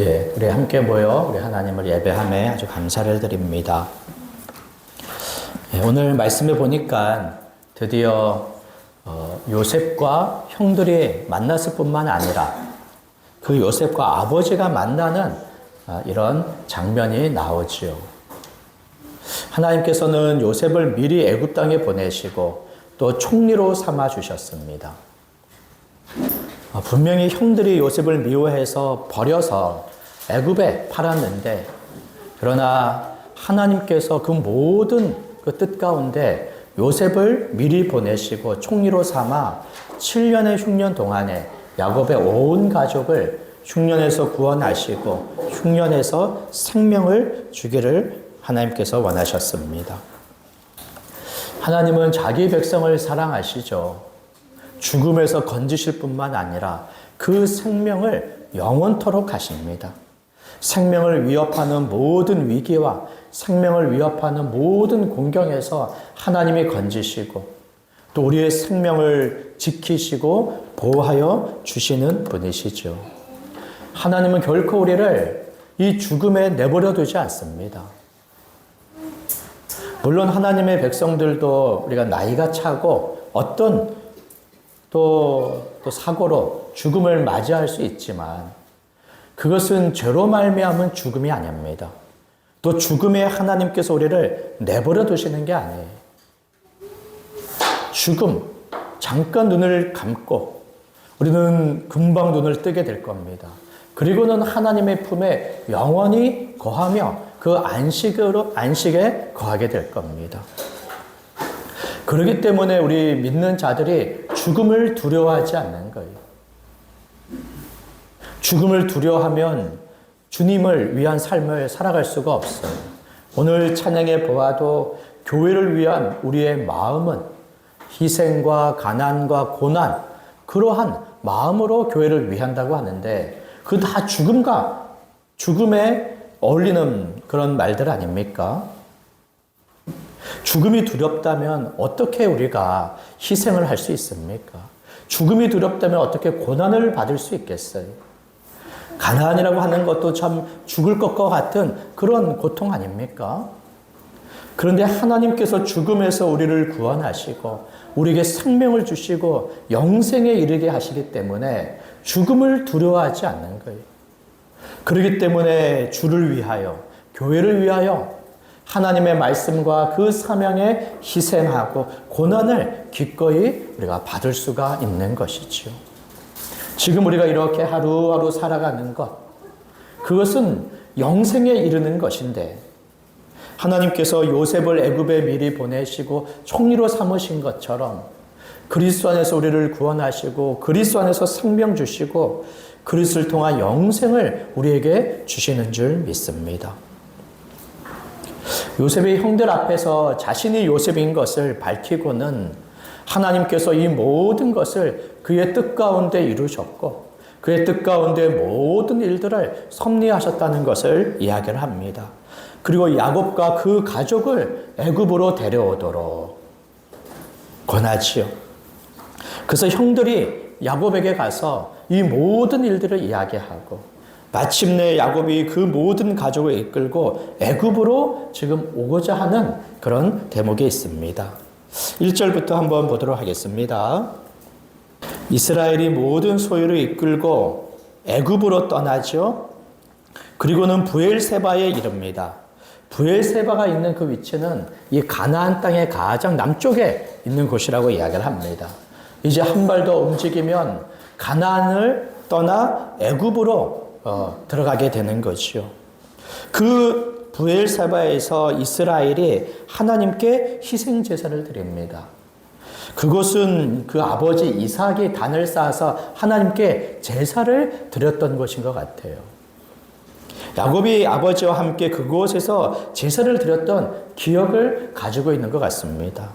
예, 우리 함께 모여 우리 하나님을 예배함에 아주 감사를 드립니다. 예, 오늘 말씀을 보니까 드디어 요셉과 형들이 만났을 뿐만 아니라 그 요셉과 아버지가 만나는 이런 장면이 나오지요. 하나님께서는 요셉을 미리 애굽 땅에 보내시고 또 총리로 삼아 주셨습니다. 분명히 형들이 요셉을 미워해서 버려서 애굽에 팔았는데, 그러나 하나님께서 그 모든 그 뜻 가운데 요셉을 미리 보내시고 총리로 삼아 7년의 흉년 동안에 야곱의 온 가족을 흉년에서 구원하시고 흉년에서 생명을 주기를 하나님께서 원하셨습니다. 하나님은 자기 백성을 사랑하시죠. 죽음에서 건지실 뿐만 아니라 그 생명을 영원토록 하십니다. 생명을 위협하는 모든 위기와 생명을 위협하는 모든 공경에서 하나님이 건지시고 또 우리의 생명을 지키시고 보호하여 주시는 분이시죠. 하나님은 결코 우리를 이 죽음에 내버려 두지 않습니다. 물론 하나님의 백성들도 우리가 나이가 차고 어떤 또 사고로 죽음을 맞이할 수 있지만 그것은 죄로 말미암은 죽음이 아닙니다. 또 죽음에 하나님께서 우리를 내버려 두시는 게 아니에요. 죽음, 잠깐 눈을 감고 우리는 금방 눈을 뜨게 될 겁니다. 그리고는 하나님의 품에 영원히 거하며 그 안식에 거하게 될 겁니다. 그렇기 때문에 우리 믿는 자들이 죽음을 두려워하지 않는 거예요. 죽음을 두려워하면 주님을 위한 삶을 살아갈 수가 없어요. 오늘 찬양에 보아도 교회를 위한 우리의 마음은 희생과 가난과 고난, 그러한 마음으로 교회를 위한다고 하는데 그 다 죽음에 어울리는 그런 말들 아닙니까? 죽음이 두렵다면 어떻게 우리가 희생을 할 수 있습니까? 죽음이 두렵다면 어떻게 고난을 받을 수 있겠어요? 가난이라고 하는 것도 참 죽을 것과 같은 그런 고통 아닙니까? 그런데 하나님께서 죽음에서 우리를 구원하시고 우리에게 생명을 주시고 영생에 이르게 하시기 때문에 죽음을 두려워하지 않는 거예요. 그렇기 때문에 주를 위하여, 교회를 위하여 하나님의 말씀과 그 사명에 희생하고 고난을 기꺼이 우리가 받을 수가 있는 것이지요. 지금 우리가 이렇게 하루하루 살아가는 것, 그것은 영생에 이르는 것인데 하나님께서 요셉을 애굽에 미리 보내시고 총리로 삼으신 것처럼 그리스도 안에서 우리를 구원하시고 그리스도 안에서 생명 주시고 그리스도를 통한 영생을 우리에게 주시는 줄 믿습니다. 요셉의 형들 앞에서 자신이 요셉인 것을 밝히고는 하나님께서 이 모든 것을 그의 뜻 가운데 이루셨고 그의 뜻 가운데 모든 일들을 섭리하셨다는 것을 이야기를 합니다. 그리고 야곱과 그 가족을 애굽으로 데려오도록 권하지요. 그래서 형들이 야곱에게 가서 이 모든 일들을 이야기하고 마침내 야곱이 그 모든 가족을 이끌고 애굽으로 지금 오고자 하는 그런 대목이 있습니다. 1절부터 한번 보도록 하겠습니다. 이스라엘이 모든 소유를 이끌고 애굽으로 떠나죠. 그리고는 브엘세바에 이릅니다. 브엘세바가 있는 그 위치는 이 가나안 땅의 가장 남쪽에 있는 곳이라고 이야기를 합니다. 이제 한 발 더 움직이면 가나안을 떠나 애굽으로 들어가게 되는 것이요. 그 브엘세바에서 이스라엘이 하나님께 희생 제사를 드립니다. 그곳은 그 아버지 이삭이 단을 쌓아서 하나님께 제사를 드렸던 곳인 것 같아요. 야곱이 아버지와 함께 그곳에서 제사를 드렸던 기억을 가지고 있는 것 같습니다.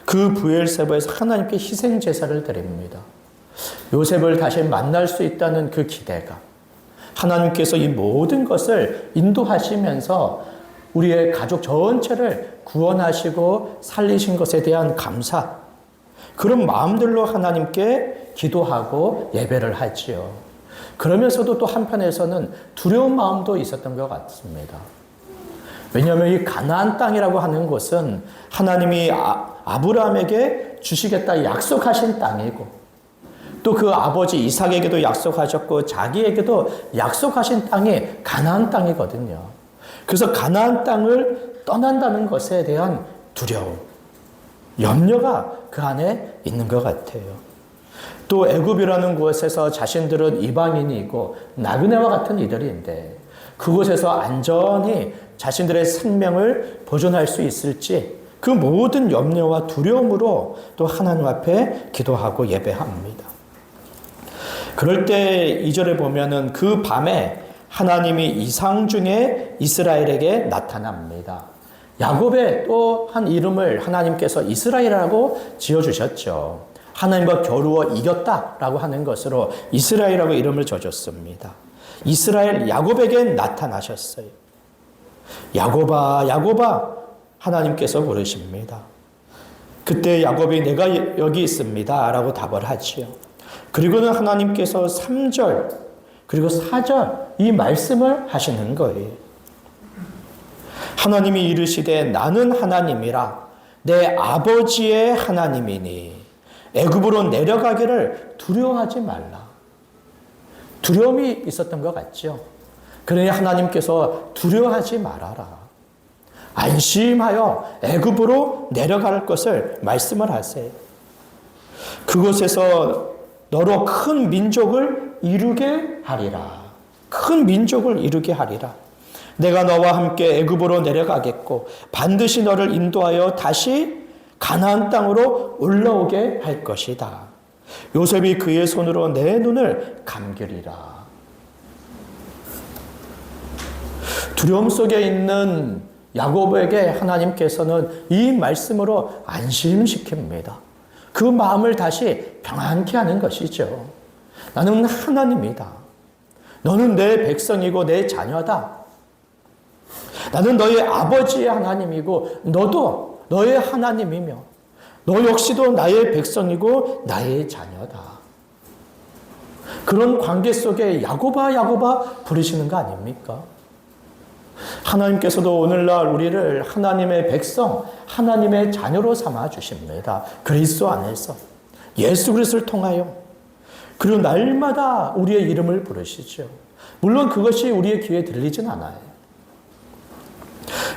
그 브엘세바에서 하나님께 희생 제사를 드립니다. 요셉을 다시 만날 수 있다는 그 기대감, 하나님께서 이 모든 것을 인도하시면서 우리의 가족 전체를 구원하시고 살리신 것에 대한 감사, 그런 마음들로 하나님께 기도하고 예배를 하지요. 그러면서도 또 한편에서는 두려운 마음도 있었던 것 같습니다. 왜냐하면 이 가나안 땅이라고 하는 곳은 하나님이 아브라함에게 주시겠다 약속하신 땅이고 또 그 아버지 이삭에게도 약속하셨고 자기에게도 약속하신 땅이 가나안 땅이거든요. 그래서 가나안 땅을 떠난다는 것에 대한 두려움, 염려가 그 안에 있는 것 같아요. 또 애굽이라는 곳에서 자신들은 이방인이고 나그네와 같은 이들인데 그곳에서 안전히 자신들의 생명을 보존할 수 있을지 그 모든 염려와 두려움으로 또 하나님 앞에 기도하고 예배합니다. 그럴 때 2절에 보면은 그 밤에 하나님이 이상 중에 이스라엘에게 나타납니다. 야곱의 또 한 이름을 하나님께서 이스라엘이라고 지어주셨죠. 하나님과 겨루어 이겼다라고 하는 것으로 이스라엘이라고 이름을 줘줬습니다. 이스라엘 야곱에게 나타나셨어요. 야곱아, 야곱아 하나님께서 부르십니다. 그때 야곱이 내가 여기 있습니다 라고 답을 하지요. 그리고는 하나님께서 3절 그리고 4절 이 말씀을 하시는 거예요. 하나님이 이르시되 나는 하나님이라 내 아버지의 하나님이니 애굽으로 내려가기를 두려워하지 말라. 두려움이 있었던 것 같죠. 그러니 하나님께서 두려워하지 말아라. 안심하여 애굽으로 내려갈 것을 말씀을 하세요. 그곳에서 너로 큰 민족을 이루게 하리라. 큰 민족을 이루게 하리라. 내가 너와 함께 애굽으로 내려가겠고 반드시 너를 인도하여 다시 가나안 땅으로 올라오게 할 것이다. 요셉이 그의 손으로 내 눈을 감기리라. 두려움 속에 있는 야곱에게 하나님께서는 이 말씀으로 안심시킵니다. 그 마음을 다시 평안케 하는 것이죠. 나는 하나님이다. 너는 내 백성이고 내 자녀다. 나는 너의 아버지의 하나님이고 너도 너의 하나님이며 너 역시도 나의 백성이고 나의 자녀다. 그런 관계 속에 야곱아 야곱아 부르시는 거 아닙니까? 하나님께서도 오늘날 우리를 하나님의 백성, 하나님의 자녀로 삼아 주십니다. 그리스도 안에서 예수 그리스도를 통하여 그리고 날마다 우리의 이름을 부르시죠. 물론 그것이 우리의 귀에 들리진 않아요.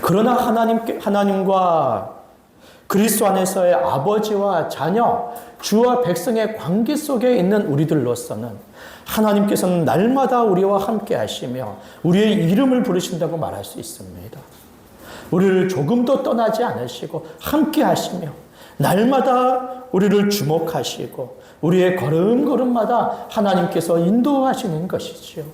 그러나 하나님과 그리스도 안에서의 아버지와 자녀, 주와 백성의 관계 속에 있는 우리들로서는 하나님께서는 날마다 우리와 함께 하시며 우리의 이름을 부르신다고 말할 수 있습니다. 우리를 조금도 떠나지 않으시고 함께 하시며 날마다 우리를 주목하시고 우리의 걸음걸음마다 하나님께서 인도하시는 것이지요.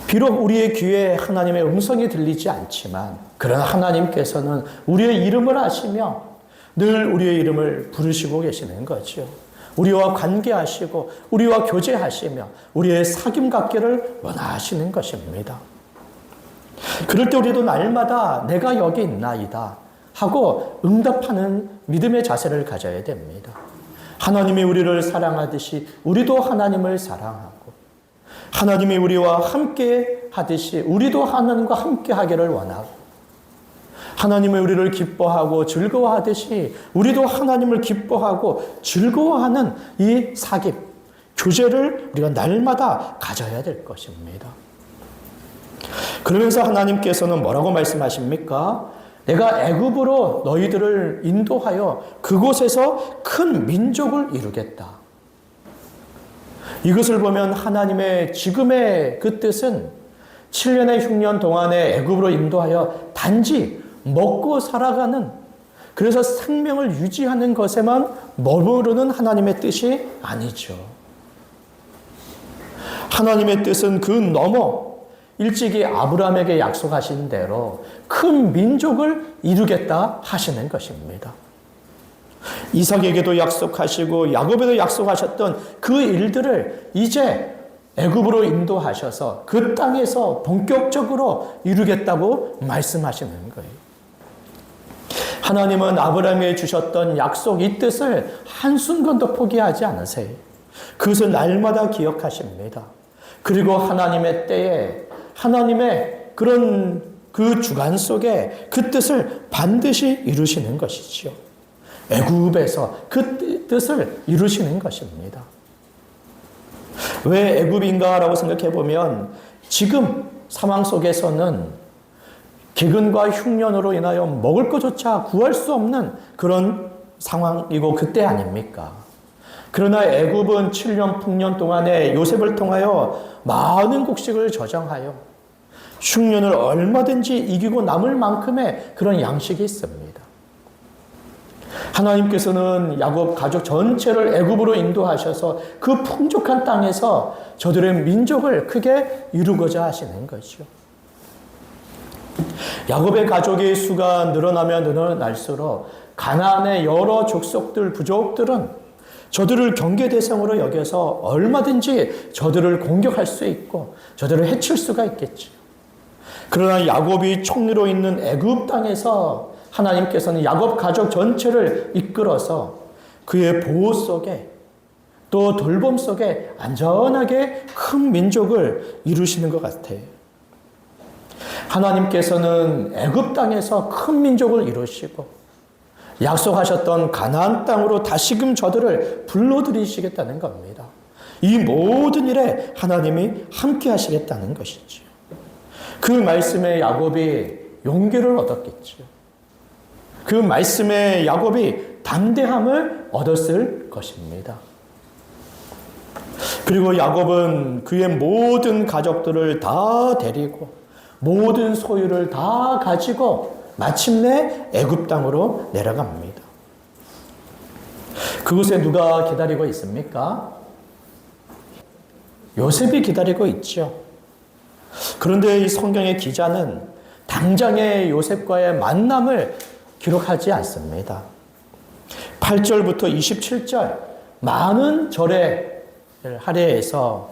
비록 우리의 귀에 하나님의 음성이 들리지 않지만 그러나 하나님께서는 우리의 이름을 아시며 늘 우리의 이름을 부르시고 계시는 거죠. 우리와 관계하시고 우리와 교제하시며 우리의 사귐 갖기를 원하시는 것입니다. 그럴 때 우리도 날마다 내가 여기 있나이다 하고 응답하는 믿음의 자세를 가져야 됩니다. 하나님이 우리를 사랑하듯이 우리도 하나님을 사랑하고 하나님이 우리와 함께 하듯이 우리도 하나님과 함께 하기를 원하고 하나님이 우리를 기뻐하고 즐거워하듯이 우리도 하나님을 기뻐하고 즐거워하는 이 사귐, 교제를 우리가 날마다 가져야 될 것입니다. 그러면서 하나님께서는 뭐라고 말씀하십니까? 내가 애굽으로 너희들을 인도하여 그곳에서 큰 민족을 이루겠다. 이것을 보면 하나님의 지금의 그 뜻은 7년의 흉년 동안에 애굽으로 인도하여 단지 먹고 살아가는 그래서 생명을 유지하는 것에만 머무르는 하나님의 뜻이 아니죠. 하나님의 뜻은 그 너머 일찍이 아브라함에게 약속하신 대로 큰 민족을 이루겠다 하시는 것입니다. 이삭에게도 약속하시고 야곱에도 약속하셨던 그 일들을 이제 애굽으로 인도하셔서 그 땅에서 본격적으로 이루겠다고 말씀하시는 거예요. 하나님은 아브라함에게 주셨던 약속 이 뜻을 한순간도 포기하지 않으세요. 그것을 날마다 기억하십니다. 그리고 하나님의 때에 하나님의 그런 그 주관 속에 그 뜻을 반드시 이루시는 것이지요. 애굽에서 그 뜻을 이루시는 것입니다. 왜 애굽인가라고 생각해 보면 지금 상황 속에서는 기근과 흉년으로 인하여 먹을 것조차 구할 수 없는 그런 상황이고 그때 아닙니까? 그러나 애굽은 7년 풍년 동안에 요셉을 통하여 많은 곡식을 저장하여 흉년을 얼마든지 이기고 남을 만큼의 그런 양식이 있습니다. 하나님께서는 야곱 가족 전체를 애굽으로 인도하셔서 그 풍족한 땅에서 저들의 민족을 크게 이루고자 하시는 것이죠. 야곱의 가족의 수가 늘어나면 늘어날수록 가나안의 여러 족속들, 부족들은 저들을 경계 대상으로 여겨서 얼마든지 저들을 공격할 수 있고 저들을 해칠 수가 있겠죠. 그러나 야곱이 총리로 있는 애굽 땅에서 하나님께서는 야곱 가족 전체를 이끌어서 그의 보호 속에 또 돌봄 속에 안전하게 큰 민족을 이루시는 것 같아요. 하나님께서는 애굽 땅에서 큰 민족을 이루시고 약속하셨던 가나안 땅으로 다시금 저들을 불러들이시겠다는 겁니다. 이 모든 일에 하나님이 함께 하시겠다는 것이죠. 그 말씀에 야곱이 용기를 얻었겠죠. 그 말씀에 야곱이 담대함을 얻었을 것입니다. 그리고 야곱은 그의 모든 가족들을 다 데리고 모든 소유를 다 가지고 마침내 애굽 땅으로 내려갑니다. 그곳에 누가 기다리고 있습니까? 요셉이 기다리고 있죠. 그런데 이 성경의 기자는 당장의 요셉과의 만남을 기록하지 않습니다. 8절부터 27절 많은 절의 할애에서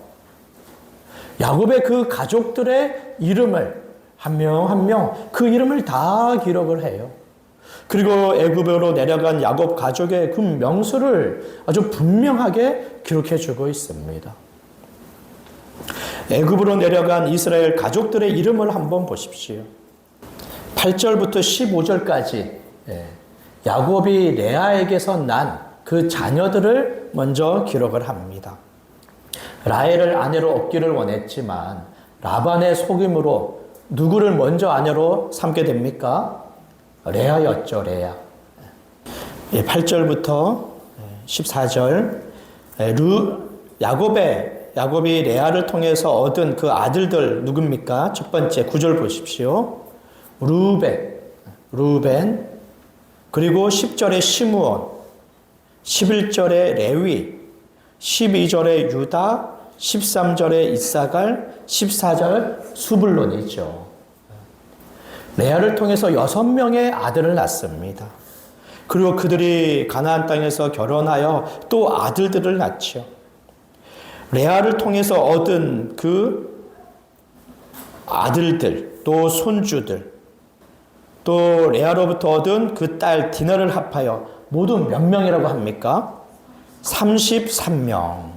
야곱의 그 가족들의 이름을 한 명 한 명 그 이름을 다 기록을 해요. 그리고 애굽으로 내려간 야곱 가족의 그 명수를 아주 분명하게 기록해 주고 있습니다. 애굽으로 내려간 이스라엘 가족들의 이름을 한번 보십시오. 8절부터 15절까지 야곱이 레아에게서 난 그 자녀들을 먼저 기록을 합니다. 라헬을 아내로 얻기를 원했지만 라반의 속임으로 누구를 먼저 아내로 삼게 됩니까? 레아였죠, 레아. 8절부터 14절. 야곱이 레아를 통해서 얻은 그 아들들 누굽니까? 첫 번째 9절 보십시오. 루벤. 그리고 10절에 시므온, 11절에 레위, 12절에 유다, 13절에 이사갈, 14절 수불론이죠. 레아를 통해서 6명의 아들을 낳습니다. 그리고 그들이 가나안 땅에서 결혼하여 또 아들들을 낳죠. 레아를 통해서 얻은 그 아들들, 또 손주들, 또 레아로부터 얻은 그 딸 디나를 합하여 모두 몇 명이라고 합니까? 33명.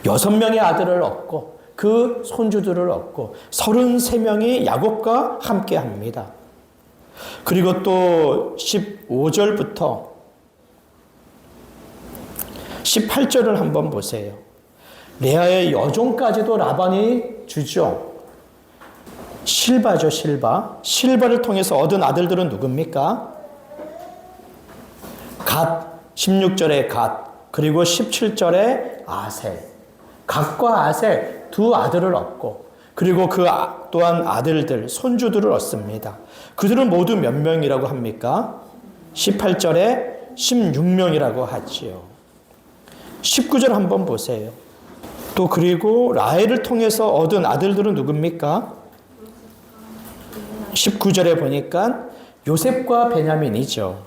6명의 아들을 얻고 그 손주들을 얻고 33명이 야곱과 함께 합니다. 그리고 또 15절부터 18절을 한번 보세요. 레아의 여종까지도 라반이 주죠. 실바죠, 실바. 실바를 통해서 얻은 아들들은 누굽니까? 갓, 16절에 갓, 그리고 17절에 아셀. 갓과 아셀 두 아들을 얻고, 그리고 그 또한 아들들, 손주들을 얻습니다. 그들은 모두 몇 명이라고 합니까? 18절에 16명이라고 하지요. 19절 한번 보세요. 또 그리고 라헬을 통해서 얻은 아들들은 누굽니까? 19절에 보니까 요셉과 베냐민이죠.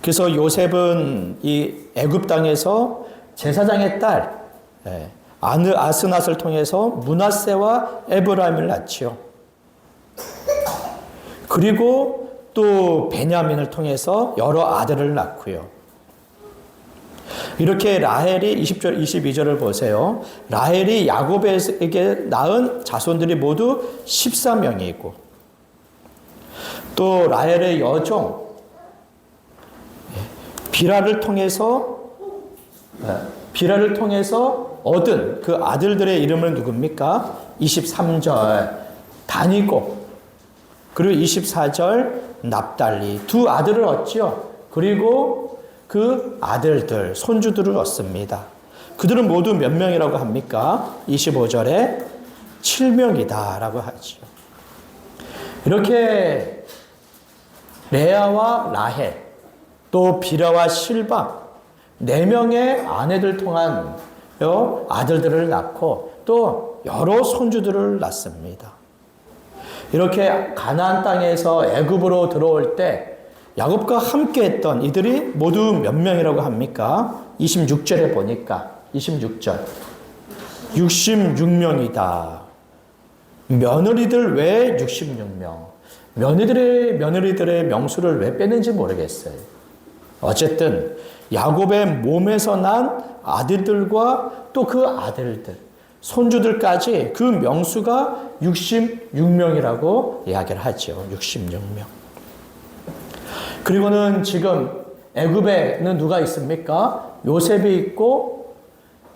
그래서 요셉은 이 애굽 땅에서 제사장의 딸 아스낫을 통해서 므낫세와 에브라임을 낳지요. 그리고 또 베냐민을 통해서 여러 아들을 낳고요. 이렇게 라헬이 20절, 22절을 보세요. 라헬이 야곱에게 낳은 자손들이 모두 14명이고 또 라헬의 여종 비라를 통해서 얻은 그 아들들의 이름은 누굽니까? 23절 다니고 그리고 24절 납달리 두 아들을 얻죠. 그리고 그 아들들, 손주들을 얻습니다. 그들은 모두 몇 명이라고 합니까? 25절에 7명이다 라고 하죠. 이렇게 레아와 라헬, 또 비라와 실바 4명의 아내들 통한 아들들을 낳고 또 여러 손주들을 낳습니다. 이렇게 가나안 땅에서 애굽으로 들어올 때 야곱과 함께 했던 이들이 모두 몇 명이라고 합니까? 26절에 보니까 26절 66명이다. 며느리들 왜 66명? 며느리들의 명수를 왜 빼는지 모르겠어요. 어쨌든 야곱의 몸에서 난 아들들과 또 그 아들들, 손주들까지 그 명수가 66명이라고 이야기를 하죠. 66명. 그리고는 지금 애굽에는 누가 있습니까? 요셉이 있고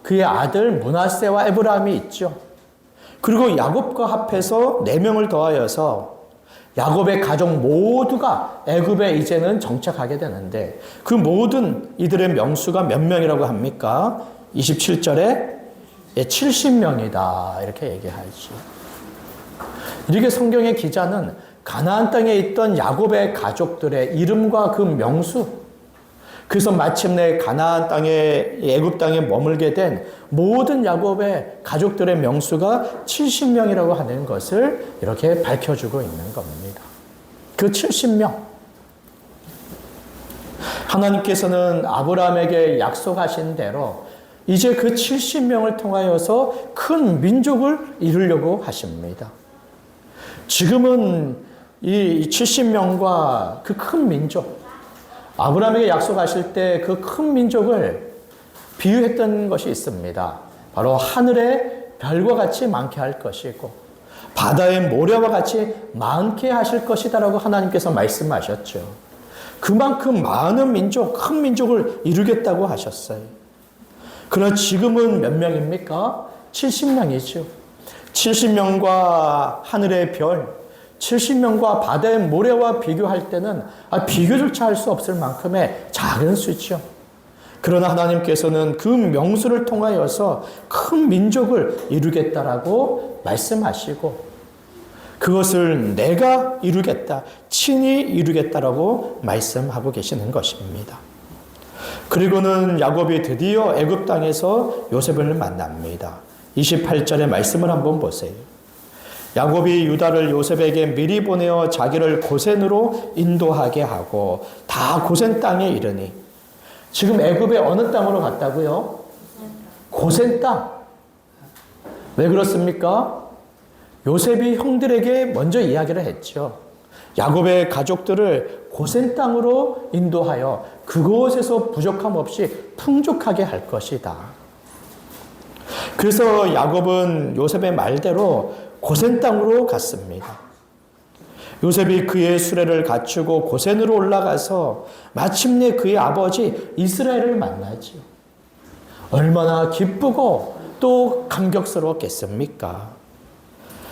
그의 아들 므낫세와 에브라임이 있죠. 그리고 야곱과 합해서 4명을 더하여서 야곱의 가족 모두가 애굽에 이제는 정착하게 되는데 그 모든 이들의 명수가 몇 명이라고 합니까? 27절에 70명이다 이렇게 얘기하지. 이렇게 성경의 기자는 가나안 땅에 있던 야곱의 가족들의 이름과 그 명수, 그래서 마침내 가나안 땅에 애굽 땅에 머물게 된 모든 야곱의 가족들의 명수가 70명이라고 하는 것을 이렇게 밝혀주고 있는 겁니다. 그 70명. 하나님께서는 아브라함에게 약속하신 대로 이제 그 70명을 통하여서 큰 민족을 이루려고 하십니다. 지금은 이 70명과 그 큰 민족, 아브라함에게 약속하실 때 그 큰 민족을 비유했던 것이 있습니다. 바로 하늘의 별과 같이 많게 할 것이고 바다의 모래와 같이 많게 하실 것이다라고 하나님께서 말씀하셨죠. 그만큼 많은 민족, 큰 민족을 이루겠다고 하셨어요. 그러나 지금은 몇 명입니까? 70명이죠. 70명과 하늘의 별, 70명과 바다의 모래와 비교할 때는 비교조차 할 수 없을 만큼의 작은 수죠. 그러나 하나님께서는 그 명수를 통하여서 큰 민족을 이루겠다라고 말씀하시고 그것을 내가 이루겠다, 친히 이루겠다라고 말씀하고 계시는 것입니다. 그리고는 야곱이 드디어 애굽 땅에서 요셉을 만납니다. 28절의 말씀을 한번 보세요. 야곱이 유다를 요셉에게 미리 보내어 자기를 고센으로 인도하게 하고 다 고센 땅에 이르니 지금 애굽의 어느 땅으로 갔다고요? 고센 땅. 왜 그렇습니까? 요셉이 형들에게 먼저 이야기를 했죠. 야곱의 가족들을 고센 땅으로 인도하여 그곳에서 부족함 없이 풍족하게 할 것이다. 그래서 야곱은 요셉의 말대로 고센 땅으로 갔습니다. 요셉이 그의 수레를 갖추고 고센으로 올라가서 마침내 그의 아버지 이스라엘을 만나죠. 얼마나 기쁘고 또 감격스러웠겠습니까?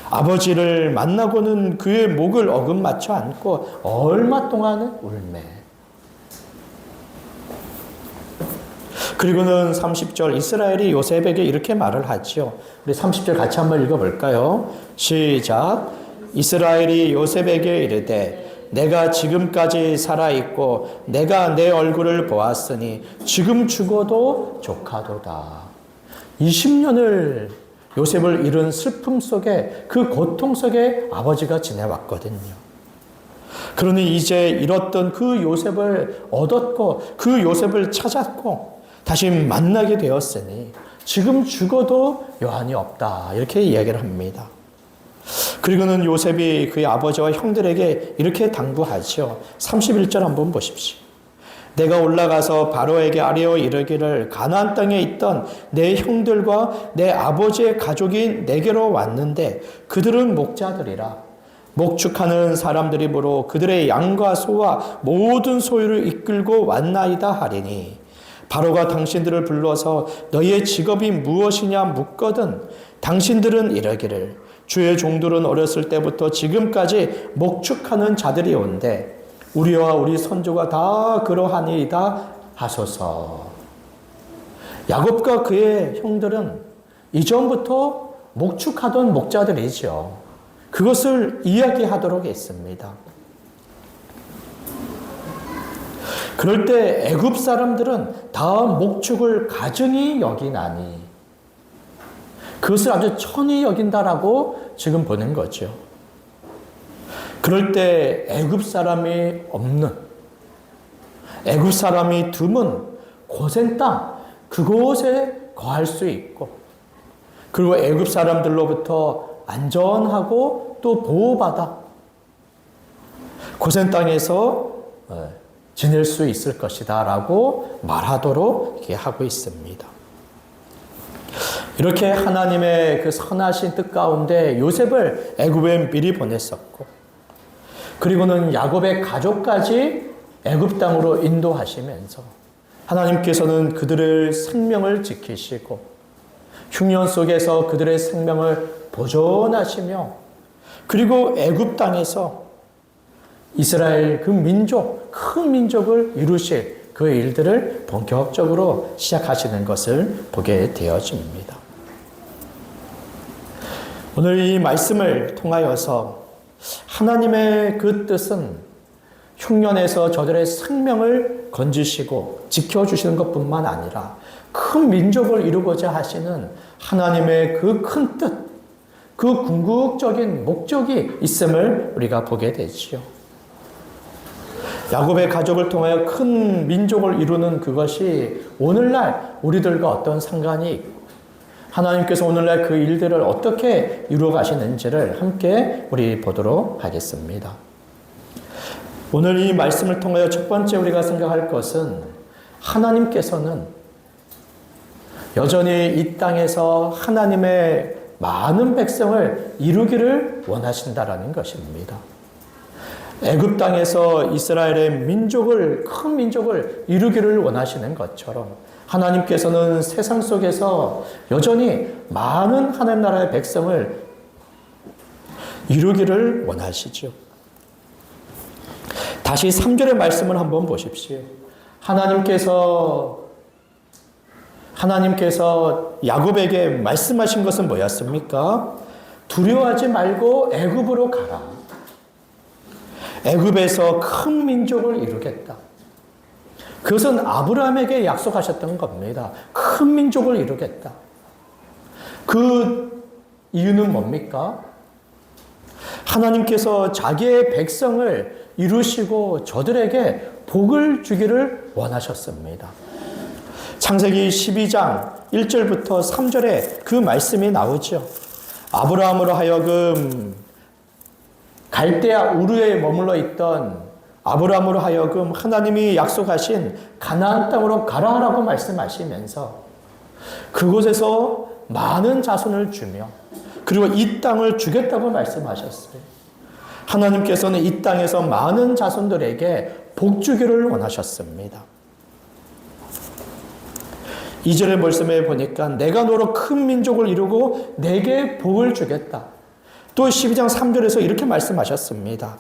아버지를 만나고는 그의 목을 어긋맞춰 안고 얼마 동안은 울매. 그리고는 30절 이스라엘이 요셉에게 이렇게 말을 하죠. 우리 30절 같이 한번 읽어볼까요? 시작. 이스라엘이 요셉에게 이르되 내가 지금까지 살아있고 내가 내 얼굴을 보았으니 지금 죽어도 조카도다. 20년을 요셉을 잃은 슬픔 속에 그 고통 속에 아버지가 지내왔거든요. 그러니 이제 잃었던 그 요셉을 얻었고 그 요셉을 찾았고 다시 만나게 되었으니 지금 죽어도 여한이 없다. 이렇게 이야기를 합니다. 그리고는 요셉이 그의 아버지와 형들에게 이렇게 당부하죠. 31절 한번 보십시오. 내가 올라가서 바로에게 아뢰어 이르기를 가나안 땅에 있던 내 형들과 내 아버지의 가족이 내게로 왔는데 그들은 목자들이라. 목축하는 사람들이 보러 그들의 양과 소와 모든 소유를 이끌고 왔나이다 하리니 바로가 당신들을 불러서 너희의 직업이 무엇이냐 묻거든 당신들은 이르기를 주의 종들은 어렸을 때부터 지금까지 목축하는 자들이 온데 우리와 우리 선조가 다 그러하니이다 하소서. 야곱과 그의 형들은 이전부터 목축하던 목자들이죠. 그것을 이야기하도록 했습니다. 그럴 때 애굽 사람들은 다 목축을 가증히 여기나니 그것을 아주 천히 여긴다라고 지금 보는 거죠. 그럴 때 애굽 사람이 없는, 애굽 사람이 드문 고센 땅 그곳에 거할 수 있고 그리고 애굽 사람들로부터 안전하고 또 보호받아 고센 땅에서 지낼 수 있을 것이다 라고 말하도록 하고 있습니다. 이렇게 하나님의 그 선하신 뜻 가운데 요셉을 애굽에 미리 보냈었고 그리고는 야곱의 가족까지 애굽 땅으로 인도하시면서 하나님께서는 그들의 생명을 지키시고 흉년 속에서 그들의 생명을 보존하시며 그리고 애굽 땅에서 이스라엘 그 민족, 큰 민족을 이루실 그 일들을 본격적으로 시작하시는 것을 보게 되어집니다. 오늘 이 말씀을 통하여서 하나님의 그 뜻은 흉년에서 저들의 생명을 건지시고 지켜주시는 것뿐만 아니라 큰 민족을 이루고자 하시는 하나님의 그 큰 뜻, 그 궁극적인 목적이 있음을 우리가 보게 되지요. 야곱의 가족을 통하여 큰 민족을 이루는 그것이 오늘날 우리들과 어떤 상관이 있고 하나님께서 오늘날 그 일들을 어떻게 이루어 가시는지를 함께 우리 보도록 하겠습니다. 오늘 이 말씀을 통하여 첫 번째 우리가 생각할 것은 하나님께서는 여전히 이 땅에서 하나님의 많은 백성을 이루기를 원하신다라는 것입니다. 애굽 땅에서 이스라엘의 민족을, 큰 민족을 이루기를 원하시는 것처럼 하나님께서는 세상 속에서 여전히 많은 하나님 나라의 백성을 이루기를 원하시죠. 다시 3절의 말씀을 한번 보십시오. 하나님께서 야곱에게 말씀하신 것은 뭐였습니까? 두려워하지 말고 애굽으로 가라. 애굽에서 큰 민족을 이루겠다. 그것은 아브라함에게 약속하셨던 겁니다. 큰 민족을 이루겠다. 그 이유는 뭡니까? 하나님께서 자기의 백성을 이루시고 저들에게 복을 주기를 원하셨습니다. 창세기 12장 1절부터 3절에 그 말씀이 나오죠. 아브라함으로 하여금 갈대아 우르에 머물러 있던 아브라함으로 하여금 하나님이 약속하신 가나안 땅으로 가라라고 말씀하시면서 그곳에서 많은 자손을 주며 그리고 이 땅을 주겠다고 말씀하셨어요. 하나님께서는 이 땅에서 많은 자손들에게 복 주기를 원하셨습니다. 2절의 말씀에 보니까 내가 너로 큰 민족을 이루고 내게 복을 주겠다. 또 12장 3절에서 이렇게 말씀하셨습니다.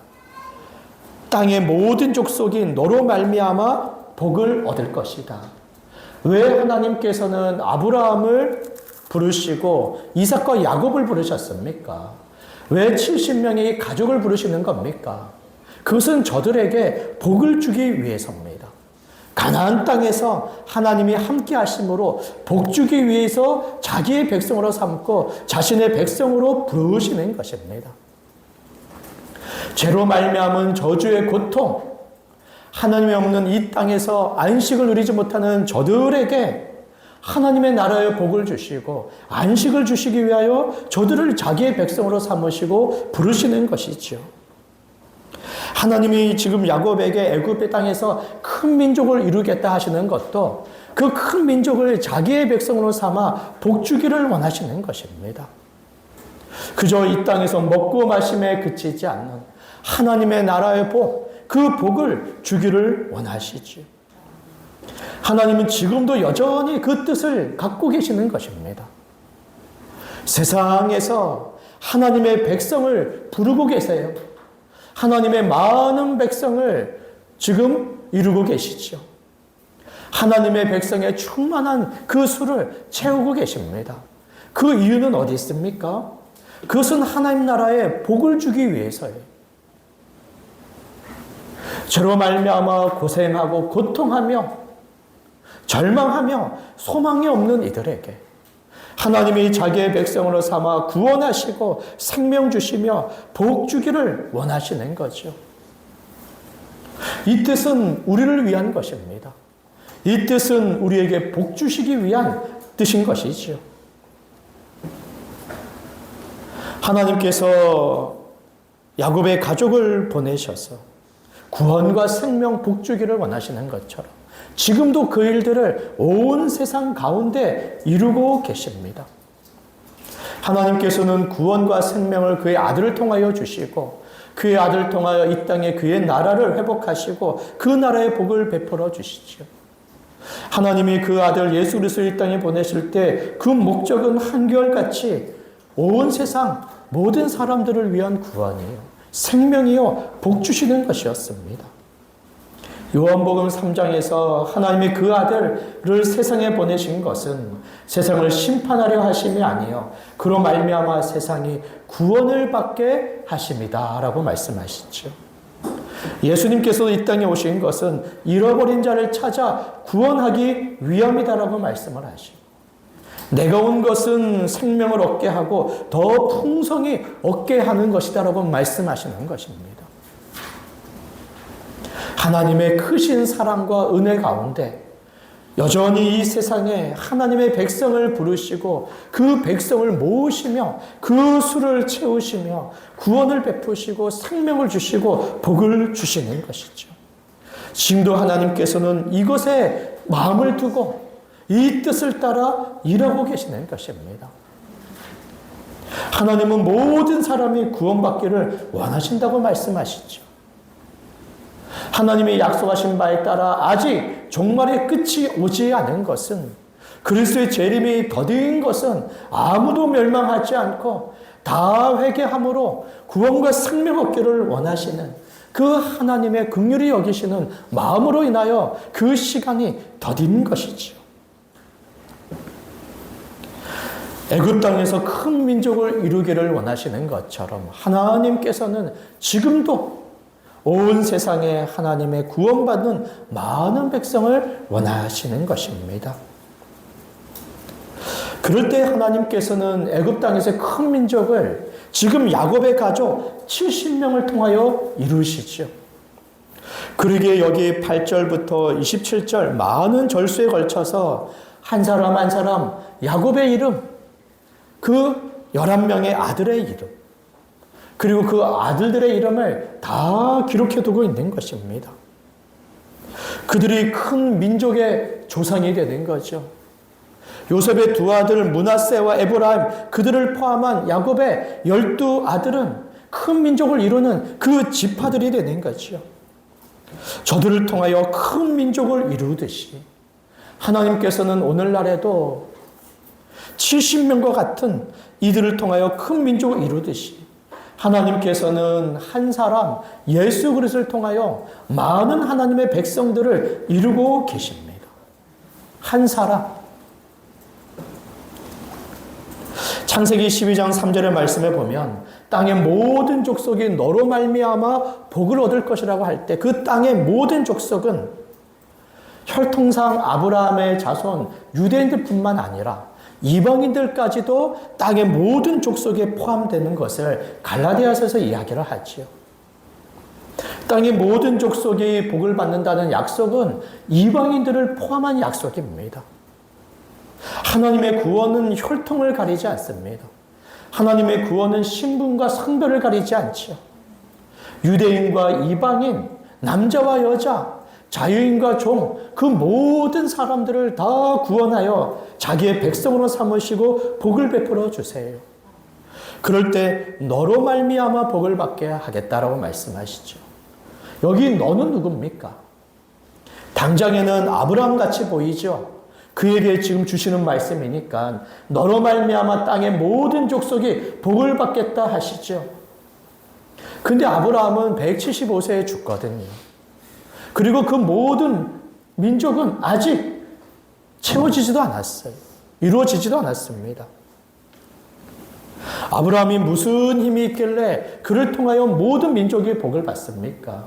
땅의 모든 족속이 너로 말미암아 복을 얻을 것이다. 왜 하나님께서는 아브라함을 부르시고 이삭과 야곱을 부르셨습니까? 왜 70명의 가족을 부르시는 겁니까? 그것은 저들에게 복을 주기 위해서입니다. 가나안 땅에서 하나님이 함께 하심으로 복 주기 위해서 자기의 백성으로 삼고 자신의 백성으로 부르시는 것입니다. 죄로 말미암은 저주의 고통, 하나님이 없는 이 땅에서 안식을 누리지 못하는 저들에게 하나님의 나라의 복을 주시고 안식을 주시기 위하여 저들을 자기의 백성으로 삼으시고 부르시는 것이죠. 하나님이 지금 야곱에게 애굽의 땅에서 큰 민족을 이루겠다 하시는 것도 그 큰 민족을 자기의 백성으로 삼아 복 주기를 원하시는 것입니다. 그저 이 땅에서 먹고 마심에 그치지 않는 하나님의 나라의 복, 그 복을 주기를 원하시죠. 하나님은 지금도 여전히 그 뜻을 갖고 계시는 것입니다. 세상에서 하나님의 백성을 부르고 계세요. 하나님의 많은 백성을 지금 이루고 계시죠. 하나님의 백성의 충만한 그 수를 채우고 계십니다. 그 이유는 어디 있습니까? 그것은 하나님 나라에 복을 주기 위해서예요. 죄로 말미암아 고생하고 고통하며 절망하며 소망이 없는 이들에게 하나님이 자기의 백성으로 삼아 구원하시고 생명 주시며 복 주기를 원하시는 거죠. 이 뜻은 우리를 위한 것입니다. 이 뜻은 우리에게 복 주시기 위한 뜻인 것이죠. 하나님께서 야곱의 가족을 보내셔서 구원과 생명 복 주기를 원하시는 것처럼 지금도 그 일들을 온 세상 가운데 이루고 계십니다. 하나님께서는 구원과 생명을 그의 아들을 통하여 주시고 그의 아들을 통하여 이 땅에 그의 나라를 회복하시고 그 나라의 복을 베풀어 주시죠. 하나님이 그 아들 예수 그리스도를 이 땅에 보내실 때 그 목적은 한결같이 온 세상 모든 사람들을 위한 구원이요, 생명이요, 복 주시는 것이었습니다. 요한복음 3장에서 하나님이 그 아들을 세상에 보내신 것은 세상을 심판하려 하심이 아니요 그로 말미암아 세상이 구원을 받게 하심이다 라고 말씀하시죠. 예수님께서 이 땅에 오신 것은 잃어버린 자를 찾아 구원하기 위함이다라고 말씀을 하시고 내가 온 것은 생명을 얻게 하고 더 풍성히 얻게 하는 것이다라고 말씀하시는 것입니다. 하나님의 크신 사랑과 은혜 가운데 여전히 이 세상에 하나님의 백성을 부르시고 그 백성을 모으시며 그 수를 채우시며 구원을 베푸시고 생명을 주시고 복을 주시는 것이죠. 지금도 하나님께서는 이것에 마음을 두고 이 뜻을 따라 일하고 계시는 것입니다. 하나님은 모든 사람이 구원받기를 원하신다고 말씀하시죠. 하나님이 약속하신 바에 따라 아직 종말의 끝이 오지 않은 것은 그리스도의 재림이 더딘 것은 아무도 멸망하지 않고 다 회개함으로 구원과 생명 얻기를 원하시는 그 하나님의 긍휼히 여기시는 마음으로 인하여 그 시간이 더딘 것이지요. 애굽 땅에서 큰 민족을 이루기를 원하시는 것처럼 하나님께서는 지금도 온 세상에 하나님의 구원받는 많은 백성을 원하시는 것입니다. 그럴 때 하나님께서는 애굽 땅에서 큰 민족을 지금 야곱의 가족 70명을 통하여 이루시죠. 그러기에 여기 8절부터 27절 많은 절수에 걸쳐서 한 사람 한 사람 야곱의 이름, 그 11명의 아들의 이름, 그리고 그 아들들의 이름을 다 기록해두고 있는 것입니다. 그들이 큰 민족의 조상이 되는 거죠. 요셉의 두 아들 므낫세와 에브라임, 그들을 포함한 야곱의 12아들은 큰 민족을 이루는 그 지파들이 되는 거죠. 저들을 통하여 큰 민족을 이루듯이 하나님께서는 오늘날에도 70명과 같은 이들을 통하여 큰 민족을 이루듯이 하나님께서는 한 사람 예수 그리스도를 통하여 많은 하나님의 백성들을 이루고 계십니다. 한 사람. 창세기 12장 3절의 말씀에 보면 땅의 모든 족속이 너로 말미암아 복을 얻을 것이라고 할 때 그 땅의 모든 족속은 혈통상 아브라함의 자손 유대인들뿐만 아니라 이방인들까지도 땅의 모든 족속에 포함되는 것을 갈라디아서에서 이야기를 하지요. 땅의 모든 족속이 복을 받는다는 약속은 이방인들을 포함한 약속입니다. 하나님의 구원은 혈통을 가리지 않습니다. 하나님의 구원은 신분과 성별을 가리지 않지요. 유대인과 이방인, 남자와 여자, 자유인과 종, 그 모든 사람들을 다 구원하여 자기의 백성으로 삼으시고 복을 베풀어 주세요. 그럴 때 너로 말미암아 복을 받게 하겠다라고 말씀하시죠. 여기 너는 누굽니까? 당장에는 아브라함 같이 보이죠. 그에게 지금 주시는 말씀이니까 너로 말미암아 땅의 모든 족속이 복을 받겠다 하시죠. 근데 아브라함은 175세에 죽거든요. 그리고 그 모든 민족은 아직 채워지지도 않았어요. 이루어지지도 않았습니다. 아브라함이 무슨 힘이 있길래 그를 통하여 모든 민족이 복을 받습니까?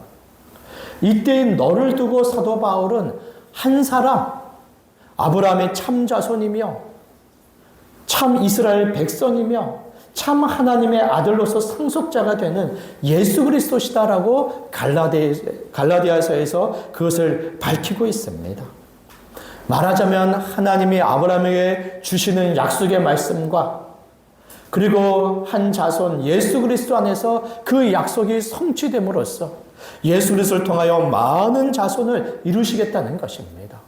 이때인 너를 두고 사도 바울은 한 사람, 아브라함의 참 자손이며 참 이스라엘 백성이며 참 하나님의 아들로서 상속자가 되는 예수 그리스도시다라고 갈라디아서에서 그것을 밝히고 있습니다. 말하자면 하나님이 아브라함에게 주시는 약속의 말씀과 그리고 한 자손 예수 그리스도 안에서 그 약속이 성취됨으로써 예수 그리스도를 통하여 많은 자손을 이루시겠다는 것입니다.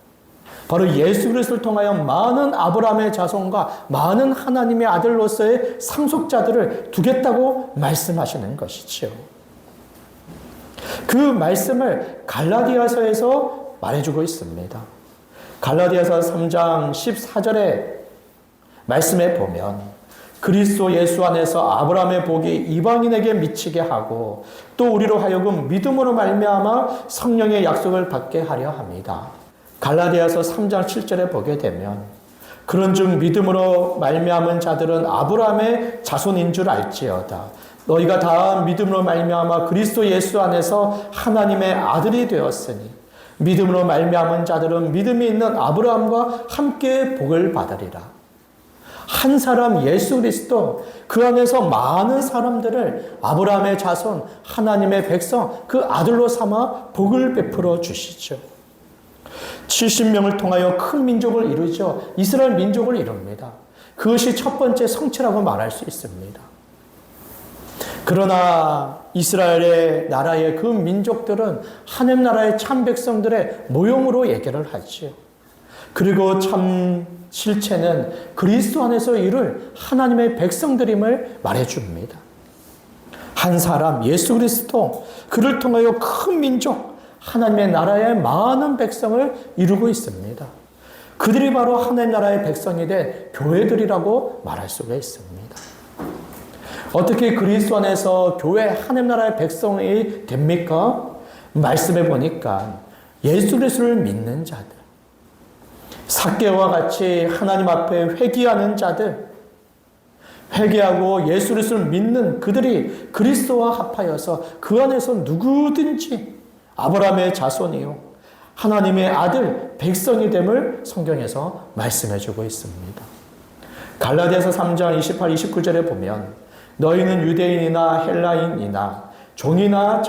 바로 예수 그리스도를 통하여 많은 아브라함의 자손과 많은 하나님의 아들로서의 상속자들을 두겠다고 말씀하시는 것이지요. 그 말씀을 갈라디아서에서 말해주고 있습니다. 갈라디아서 3장 14절의 말씀에 보면 그리스도 예수 안에서 아브라함의 복이 이방인에게 미치게 하고 또 우리로 하여금 믿음으로 말미암아 성령의 약속을 받게 하려 합니다. 갈라디아서 3장 7절에 보게 되면 그런즉 믿음으로 말미암은 자들은 아브라함의 자손인 줄 알지어다. 너희가 다 믿음으로 말미암아 그리스도 예수 안에서 하나님의 아들이 되었으니 믿음으로 말미암은 자들은 믿음이 있는 아브라함과 함께 복을 받으리라. 한 사람 예수 그리스도 그 안에서 많은 사람들을 아브라함의 자손 하나님의 백성 그 아들로 삼아 복을 베풀어 주시죠. 70명을 통하여 큰 민족을 이루죠. 이스라엘 민족을 이룹니다. 그것이 첫 번째 성취라고 말할 수 있습니다. 그러나 이스라엘의 나라의 그 민족들은 하나님 나라의 참 백성들의 모형으로 얘기를 하죠. 그리고 참 실체는 그리스도 안에서 이룰 하나님의 백성들임을 말해줍니다. 한 사람 예수 그리스도 그를 통하여 큰 민족 하나님의 나라의 많은 백성을 이루고 있습니다. 그들이 바로 하나님 나라의 백성이 된 교회들이라고 말할 수가 있습니다. 어떻게 그리스도 안에서 교회 하나님 나라의 백성이 됩니까? 말씀해 보니까 예수 그리스도를 믿는 자들, 삭개와 같이 하나님 앞에 회개하는 자들, 회개하고 예수 그리스도를 믿는 그들이 그리스도와 합하여서 그 안에서 누구든지 아브라함의 자손이요 하나님의 아들 백성이 됨을 성경에서 말씀해 주고 있습니다. 갈라디아서 3장 28, 29절에 보면 너희는 유대인이나 헬라인이나 종이나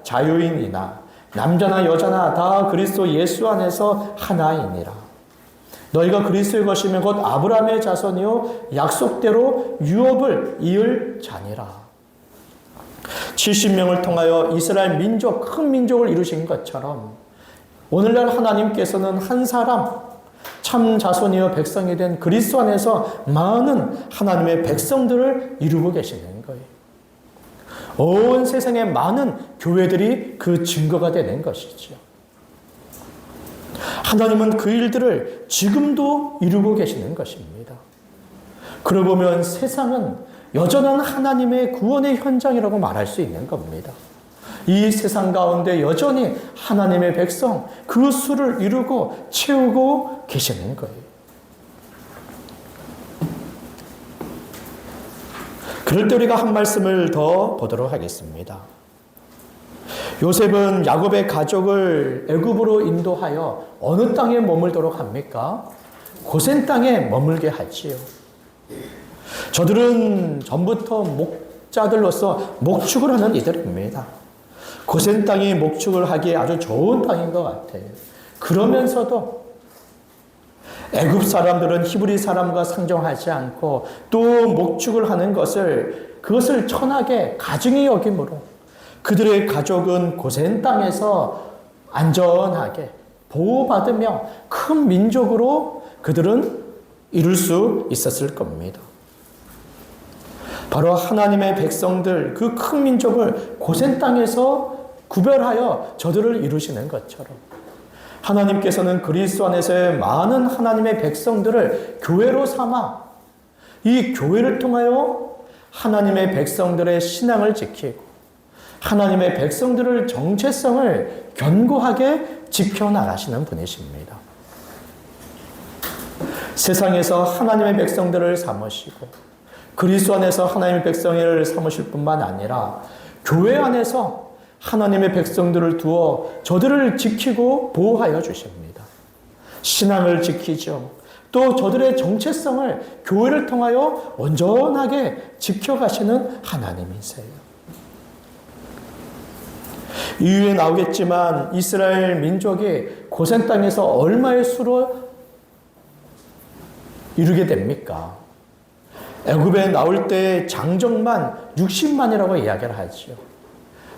자유인이나 남자나 여자나 다 그리스도 예수 안에서 하나이니라. 너희가 그리스도의 것이면 곧 아브라함의 자손이요 약속대로 유업을 이을 자니라. 70명을 통하여 이스라엘 민족, 큰 민족을 이루신 것처럼 오늘날 하나님께서는 한 사람, 참 자손이요 백성이 된 그리스도 안에서 많은 하나님의 백성들을 이루고 계시는 거예요. 온 세상에 많은 교회들이 그 증거가 되는 것이죠. 하나님은 그 일들을 지금도 이루고 계시는 것입니다. 그러고 보면 세상은 여전한 하나님의 구원의 현장이라고 말할 수 있는 겁니다. 이 세상 가운데 여전히 하나님의 백성, 그 수를 이루고 채우고 계시는 거예요. 그럴 때 우리가 한 말씀을 더 보도록 하겠습니다. 요셉은 야곱의 가족을 애굽으로 인도하여 어느 땅에 머물도록 합니까? 고센 땅에 머물게 하지요. 저들은 전부터 목자들로서 목축을 하는 이들입니다. 고센 땅이 목축을 하기에 아주 좋은 땅인 것 같아요. 그러면서도 애굽 사람들은 히브리 사람과 상종하지 않고 또 목축을 하는 그것을 천하게 가증히 여김으로 그들의 가족은 고센 땅에서 안전하게 보호받으며 큰 민족으로 그들은 이룰 수 있었을 겁니다. 바로 하나님의 백성들, 그 큰 민족을 고센 땅에서 구별하여 저들을 이루시는 것처럼 하나님께서는 그리스도 안에서의 많은 하나님의 백성들을 교회로 삼아 이 교회를 통하여 하나님의 백성들의 신앙을 지키고 하나님의 백성들의 정체성을 견고하게 지켜나가시는 분이십니다. 세상에서 하나님의 백성들을 삼으시고 그리스도 안에서 하나님의 백성을 삼으실 뿐만 아니라 교회 안에서 하나님의 백성들을 두어 저들을 지키고 보호하여 주십니다. 신앙을 지키죠. 또 저들의 정체성을 교회를 통하여 온전하게 지켜가시는 하나님이세요. 이후에 나오겠지만 이스라엘 민족이 고센 땅에서 얼마의 수로 이루게 됩니까? 애굽에 나올 때 장정만 60만이라고 이야기를 하죠.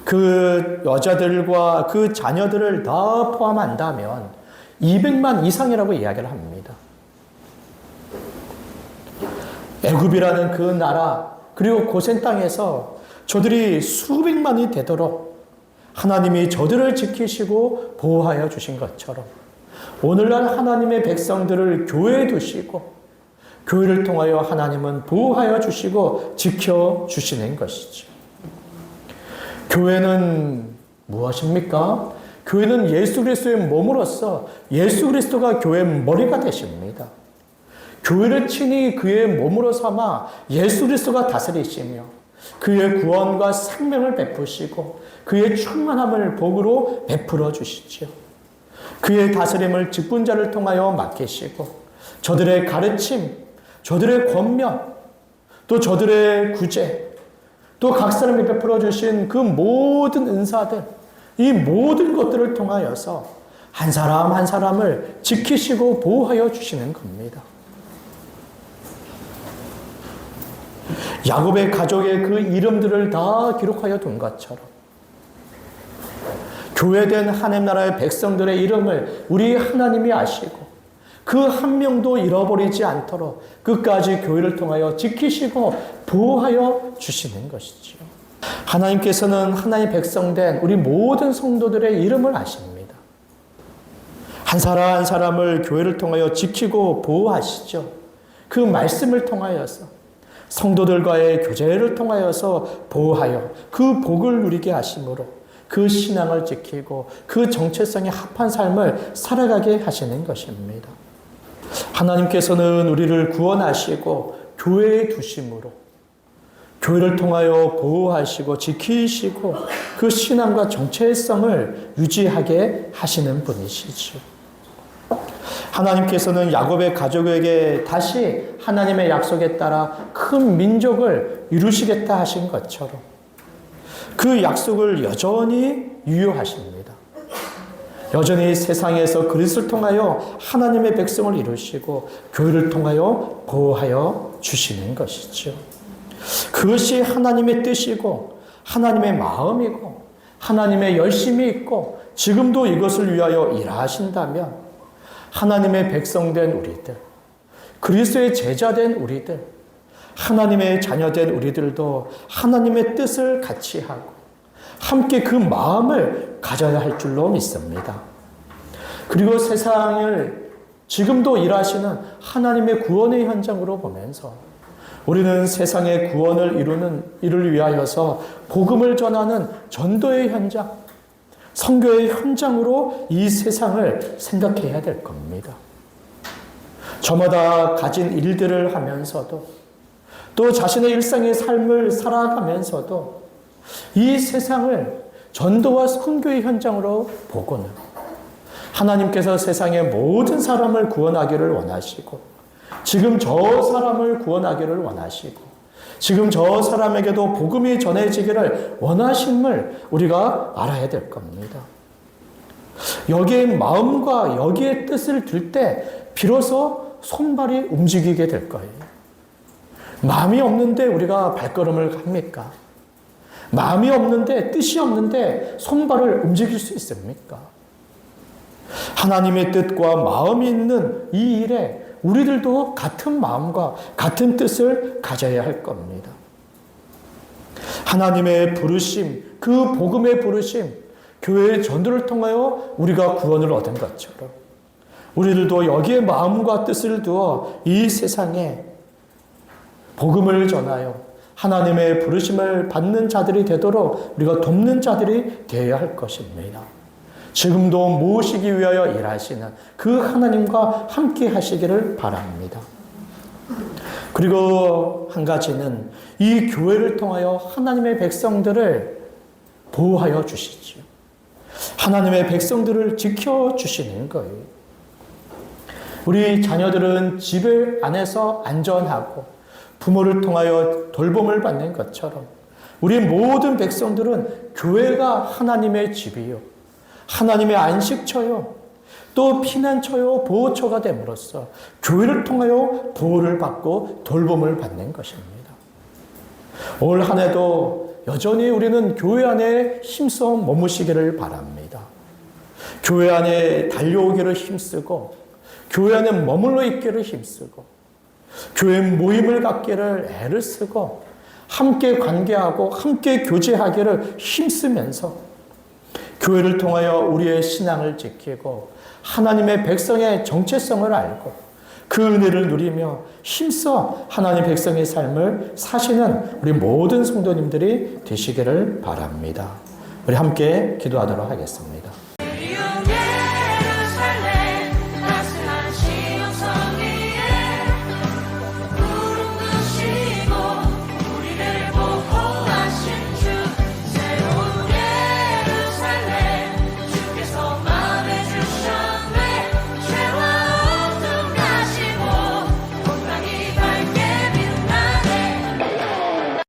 그 여자들과 그 자녀들을 다 포함한다면 200만 이상이라고 이야기를 합니다. 애굽이라는 그 나라 그리고 고센 땅에서 저들이 수백만이 되도록 하나님이 저들을 지키시고 보호하여 주신 것처럼 오늘날 하나님의 백성들을 교회에 두시고 교회를 통하여 하나님은 보호하여 주시고 지켜주시는 것이죠. 교회는 무엇입니까? 교회는 예수 그리스도의 몸으로서 예수 그리스도가 교회의 머리가 되십니다. 교회를 친히 그의 몸으로 삼아 예수 그리스도가 다스리시며 그의 구원과 생명을 베푸시고 그의 충만함을 복으로 베풀어 주시죠. 그의 다스림을 직분자를 통하여 맡기시고 저들의 가르침, 저들의 권면, 또 저들의 구제, 또 각 사람이 베풀어 주신 그 모든 은사들, 이 모든 것들을 통하여서 한 사람 한 사람을 지키시고 보호하여 주시는 겁니다. 야곱의 가족의 그 이름들을 다 기록하여 둔 것처럼 교회된 하나님 나라의 백성들의 이름을 우리 하나님이 아시고 그 한 명도 잃어버리지 않도록 끝까지 교회를 통하여 지키시고 보호하여 주시는 것이지요. 하나님께서는 하나님의 백성된 우리 모든 성도들의 이름을 아십니다. 한 사람 한 사람을 교회를 통하여 지키고 보호하시죠. 그 말씀을 통하여서 성도들과의 교제를 통하여서 보호하여 그 복을 누리게 하심으로 그 신앙을 지키고 그 정체성에 합한 삶을 살아가게 하시는 것입니다. 하나님께서는 우리를 구원하시고 교회에 두심으로 교회를 통하여 보호하시고 지키시고 그 신앙과 정체성을 유지하게 하시는 분이시죠. 하나님께서는 야곱의 가족에게 다시 하나님의 약속에 따라 큰 민족을 이루시겠다 하신 것처럼 그 약속을 여전히 유효하십니다. 여전히 세상에서 그리스도를 통하여 하나님의 백성을 이루시고 교회를 통하여 보호하여 주시는 것이죠. 그것이 하나님의 뜻이고 하나님의 마음이고 하나님의 열심이 있고 지금도 이것을 위하여 일하신다면 하나님의 백성된 우리들, 그리스도의 제자된 우리들, 하나님의 자녀된 우리들도 하나님의 뜻을 같이 하고 함께 그 마음을 가져야 할 줄로 믿습니다. 그리고 세상을 지금도 일하시는 하나님의 구원의 현장으로 보면서 우리는 세상의 구원을 이를 위하여서 복음을 전하는 전도의 현장, 선교의 현장으로 이 세상을 생각해야 될 겁니다. 저마다 가진 일들을 하면서도 또 자신의 일상의 삶을 살아가면서도 이 세상을 전도와 선교의 현장으로 보고는 하나님께서 세상의 모든 사람을 구원하기를 원하시고 지금 저 사람을 구원하기를 원하시고 지금 저 사람에게도 복음이 전해지기를 원하심을 우리가 알아야 될 겁니다. 여기에 마음과 여기에 뜻을 둘 때 비로소 손발이 움직이게 될 거예요. 마음이 없는데 우리가 발걸음을 합니까? 마음이 없는데, 뜻이 없는데 손발을 움직일 수 있습니까? 하나님의 뜻과 마음이 있는 이 일에 우리들도 같은 마음과 같은 뜻을 가져야 할 겁니다. 하나님의 부르심, 그 복음의 부르심, 교회의 전도를 통하여 우리가 구원을 얻은 것처럼 우리들도 여기에 마음과 뜻을 두어 이 세상에 복음을 전하여 하나님의 부르심을 받는 자들이 되도록 우리가 돕는 자들이 되어야 할 것입니다. 지금도 모으시기 위하여 일하시는 그 하나님과 함께 하시기를 바랍니다. 그리고 한 가지는 이 교회를 통하여 하나님의 백성들을 보호하여 주시지요. 하나님의 백성들을 지켜주시는 거예요. 우리 자녀들은 집 안에서 안전하고 부모를 통하여 돌봄을 받는 것처럼 우리 모든 백성들은 교회가 하나님의 집이요, 하나님의 안식처요, 또 피난처요, 보호처가 됨으로써 교회를 통하여 보호를 받고 돌봄을 받는 것입니다. 올 한 해도 여전히 우리는 교회 안에 힘써 머무시기를 바랍니다. 교회 안에 달려오기를 힘쓰고 교회 안에 머물러 있기를 힘쓰고 교회 모임을 갖기를 애를 쓰고 함께 관계하고 함께 교제하기를 힘쓰면서 교회를 통하여 우리의 신앙을 지키고 하나님의 백성의 정체성을 알고 그 은혜를 누리며 힘써 하나님 백성의 삶을 사시는 우리 모든 성도님들이 되시기를 바랍니다. 우리 함께 기도하도록 하겠습니다.